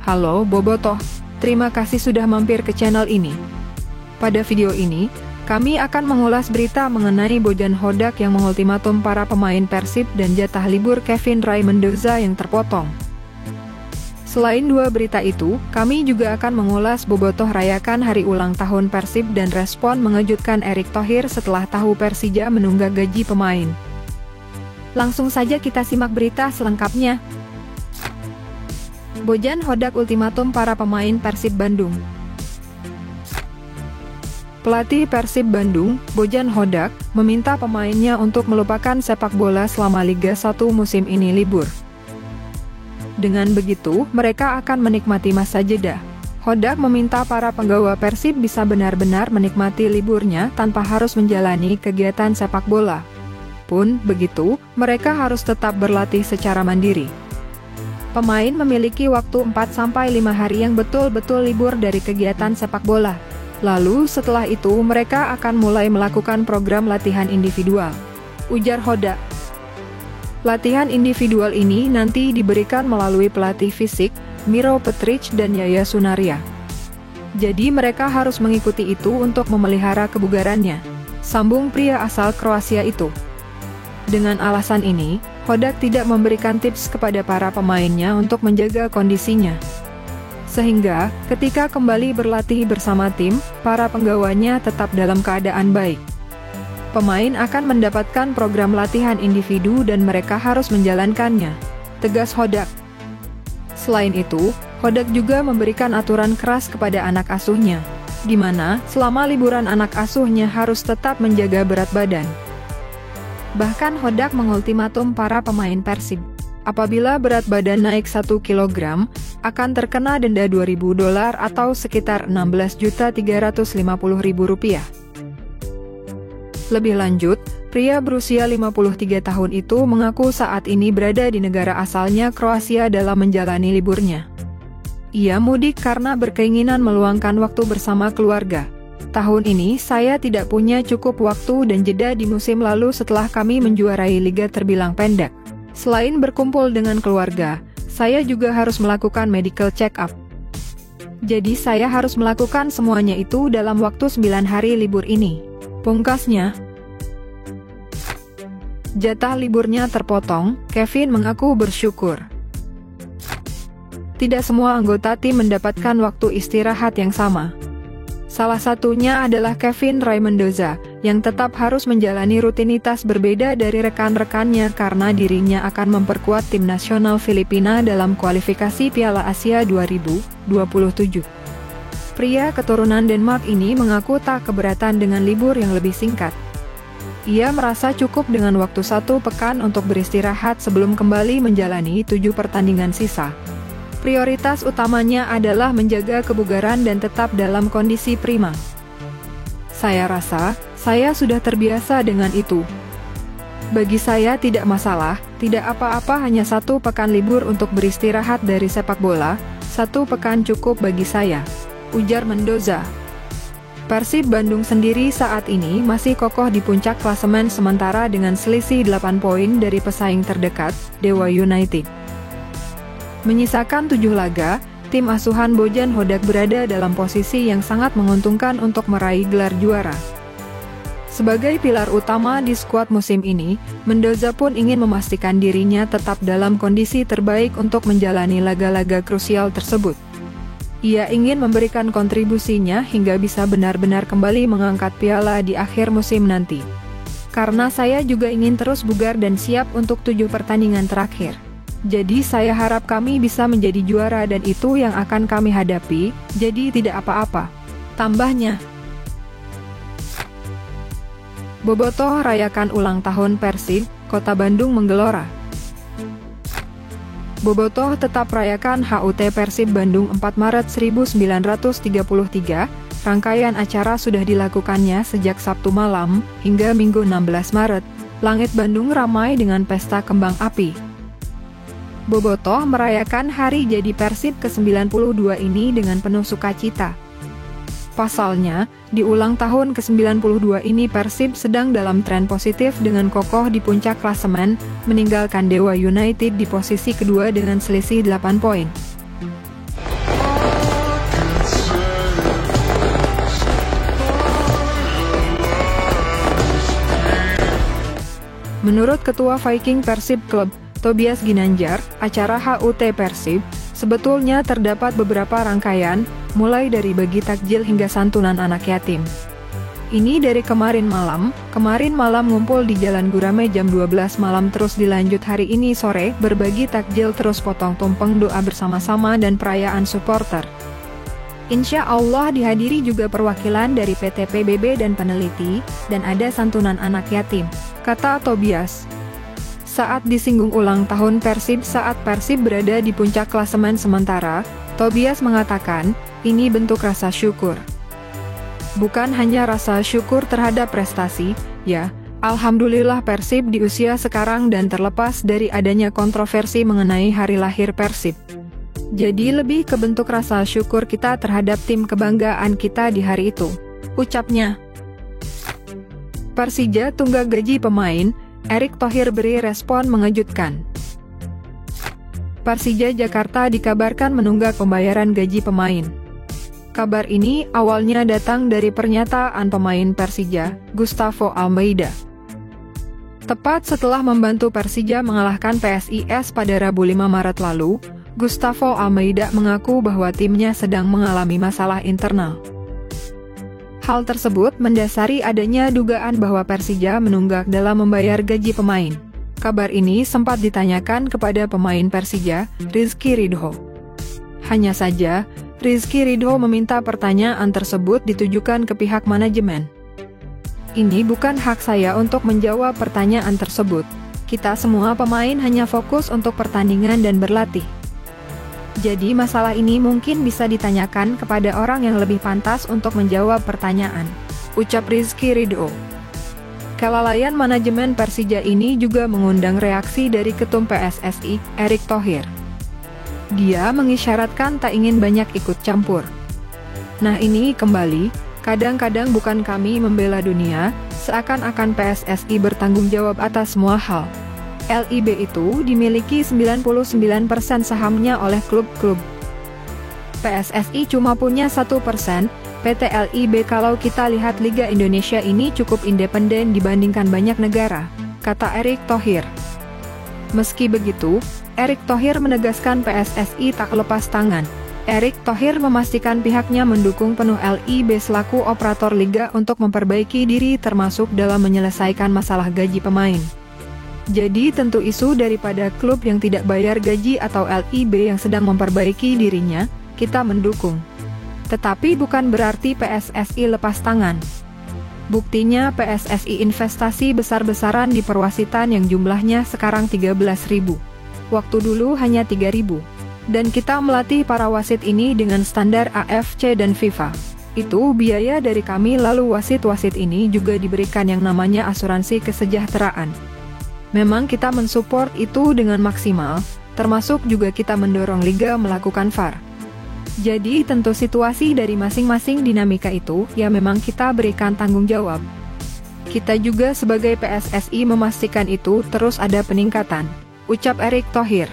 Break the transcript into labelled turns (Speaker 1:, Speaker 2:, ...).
Speaker 1: Halo Bobotoh, terima kasih sudah mampir ke channel ini. Pada video ini, kami akan mengulas berita mengenai Bojan Hodak yang mengultimatum para pemain Persib dan jatah libur Kevin Ray Mendoza yang terpotong. Selain dua berita itu, kami juga akan mengulas Bobotoh rayakan hari ulang tahun Persib dan respon mengejutkan Erick Thohir setelah tahu Persija menunggak gaji pemain. Langsung saja kita simak berita selengkapnya. Bojan Hodak ultimatum para pemain Persib Bandung. Pelatih Persib Bandung, Bojan Hodak, meminta pemainnya untuk melupakan sepak bola selama Liga 1 musim ini libur. Dengan begitu, mereka akan menikmati masa jeda. Hodak meminta para penggawa Persib bisa benar-benar menikmati liburnya tanpa harus menjalani kegiatan sepak bola. Pun begitu, mereka harus tetap berlatih secara mandiri. Pemain memiliki waktu 4-5 hari yang betul-betul libur dari kegiatan sepak bola. Lalu setelah itu mereka akan mulai melakukan program latihan individual, ujar Hodak. Latihan individual ini nanti diberikan melalui pelatih fisik, Miro Petric dan Yaya Sunaria. Jadi mereka harus mengikuti itu untuk memelihara kebugarannya, sambung pria asal Kroasia itu. Dengan alasan ini, Hodak tidak memberikan tips kepada para pemainnya untuk menjaga kondisinya. Sehingga, ketika kembali berlatih bersama tim, para penggawanya tetap dalam keadaan baik. Pemain akan mendapatkan program latihan individu dan mereka harus menjalankannya, tegas Hodak. Selain itu, Hodak juga memberikan aturan keras kepada anak asuhnya, di mana selama liburan anak asuhnya harus tetap menjaga berat badan. Bahkan Hodak mengultimatum para pemain Persib, apabila berat badan naik 1 kg, akan terkena denda $2.000 atau sekitar Rp16.350.000. Lebih lanjut, pria berusia 53 tahun itu mengaku saat ini berada di negara asalnya Kroasia dalam menjalani liburnya. Ia mudik karena berkeinginan meluangkan waktu bersama keluarga. Tahun ini saya tidak punya cukup waktu dan jeda di musim lalu setelah kami menjuarai liga terbilang pendek. Selain berkumpul dengan keluarga, saya juga harus melakukan medical check-up. Jadi saya harus melakukan semuanya itu dalam waktu 9 hari libur ini, pungkasnya. Jatah liburnya terpotong, Kevin mengaku bersyukur. Tidak semua anggota tim mendapatkan waktu istirahat yang sama. Salah satunya adalah Kevin Ray Mendoza, yang tetap harus menjalani rutinitas berbeda dari rekan-rekannya karena dirinya akan memperkuat tim nasional Filipina dalam kualifikasi Piala Asia 2027. Pria keturunan Denmark ini mengaku tak keberatan dengan libur yang lebih singkat. Ia merasa cukup dengan waktu 1 pekan untuk beristirahat sebelum kembali menjalani 7 pertandingan sisa. Prioritas utamanya adalah menjaga kebugaran dan tetap dalam kondisi prima. Saya rasa, saya sudah terbiasa dengan itu. Bagi saya tidak masalah, tidak apa-apa hanya 1 pekan libur untuk beristirahat dari sepak bola, 1 pekan cukup bagi saya, ujar Mendoza. Persib Bandung sendiri saat ini masih kokoh di puncak klasemen sementara dengan selisih 8 poin dari pesaing terdekat, Dewa United. Menyisakan 7 laga, tim asuhan Bojan Hodak berada dalam posisi yang sangat menguntungkan untuk meraih gelar juara. Sebagai pilar utama di skuad musim ini, Mendoza pun ingin memastikan dirinya tetap dalam kondisi terbaik untuk menjalani laga-laga krusial tersebut. Ia ingin memberikan kontribusinya hingga bisa benar-benar kembali mengangkat piala di akhir musim nanti. Karena saya juga ingin terus bugar dan siap untuk 7 pertandingan terakhir. Jadi saya harap kami bisa menjadi juara dan itu yang akan kami hadapi, jadi tidak apa-apa, tambahnya. Bobotoh rayakan ulang tahun Persib, Kota Bandung menggelora. Bobotoh tetap rayakan HUT Persib Bandung 4 Maret 1933, rangkaian acara sudah dilakukannya sejak Sabtu malam, hingga Minggu 16 Maret, langit Bandung ramai dengan pesta kembang api. Bobotoh merayakan hari jadi Persib ke-92 ini dengan penuh sukacita. Pasalnya, di ulang tahun ke-92 ini Persib sedang dalam tren positif dengan kokoh di puncak klasemen, meninggalkan Dewa United di posisi kedua dengan selisih 8 poin. Menurut Ketua Viking Persib Club, Tobias Ginanjar, acara HUT Persib, sebetulnya terdapat beberapa rangkaian, mulai dari bagi takjil hingga santunan anak yatim. Ini dari kemarin malam ngumpul di Jalan Gurame jam 12 malam terus dilanjut hari ini sore, berbagi takjil terus potong tumpeng doa bersama-sama dan perayaan supporter. Insya Allah dihadiri juga perwakilan dari PT PBB dan peneliti, dan ada santunan anak yatim, kata Tobias. Saat disinggung ulang tahun Persib saat Persib berada di puncak klasemen sementara, Tobias mengatakan, ini bentuk rasa syukur. Bukan hanya rasa syukur terhadap prestasi, ya, alhamdulillah Persib di usia sekarang dan terlepas dari adanya kontroversi mengenai hari lahir Persib. Jadi lebih ke bentuk rasa syukur kita terhadap tim kebanggaan kita di hari itu, ucapnya. Persija tunggak gaji pemain, Erick Thohir beri respon mengejutkan. Persija Jakarta dikabarkan menunggak pembayaran gaji pemain. Kabar ini awalnya datang dari pernyataan pemain Persija, Gustavo Almeida. Tepat setelah membantu Persija mengalahkan PSIS pada Rabu 5 Maret lalu, Gustavo Almeida mengaku bahwa timnya sedang mengalami masalah internal. Hal tersebut mendasari adanya dugaan bahwa Persija menunggak dalam membayar gaji pemain. Kabar ini sempat ditanyakan kepada pemain Persija, Rizky Ridho. Hanya saja, Rizky Ridho meminta pertanyaan tersebut ditujukan ke pihak manajemen. Ini bukan hak saya untuk menjawab pertanyaan tersebut. Kita semua pemain hanya fokus untuk pertandingan dan berlatih. Jadi masalah ini mungkin bisa ditanyakan kepada orang yang lebih pantas untuk menjawab pertanyaan, ucap Rizky Ridho. Kelalaian manajemen Persija ini juga mengundang reaksi dari Ketum PSSI, Erick Thohir. Dia mengisyaratkan tak ingin banyak ikut campur. Nah ini kembali, kadang-kadang bukan kami membela dunia, seakan-akan PSSI bertanggung jawab atas semua hal. LIB itu dimiliki 99% sahamnya oleh klub-klub. PSSI cuma punya 1%, PT LIB. Kalau kita lihat Liga Indonesia ini cukup independen dibandingkan banyak negara, kata Erick Thohir. Meski begitu, Erick Thohir menegaskan PSSI tak lepas tangan. Erick Thohir memastikan pihaknya mendukung penuh LIB selaku operator liga untuk memperbaiki diri termasuk dalam menyelesaikan masalah gaji pemain. Jadi tentu isu daripada klub yang tidak bayar gaji atau LIB yang sedang memperbaiki dirinya, kita mendukung. Tetapi bukan berarti PSSI lepas tangan. Buktinya PSSI investasi besar-besaran di perwasitan yang jumlahnya sekarang 13.000. Waktu dulu hanya 3.000. Dan kita melatih para wasit ini dengan standar AFC dan FIFA. Itu biaya dari kami, lalu wasit-wasit ini juga diberikan yang namanya asuransi kesejahteraan. Memang kita mensupport itu dengan maksimal, termasuk juga kita mendorong liga melakukan VAR. Jadi tentu situasi dari masing-masing dinamika itu, ya memang kita berikan tanggung jawab. Kita juga sebagai PSSI memastikan itu terus ada peningkatan, ucap Erick Thohir.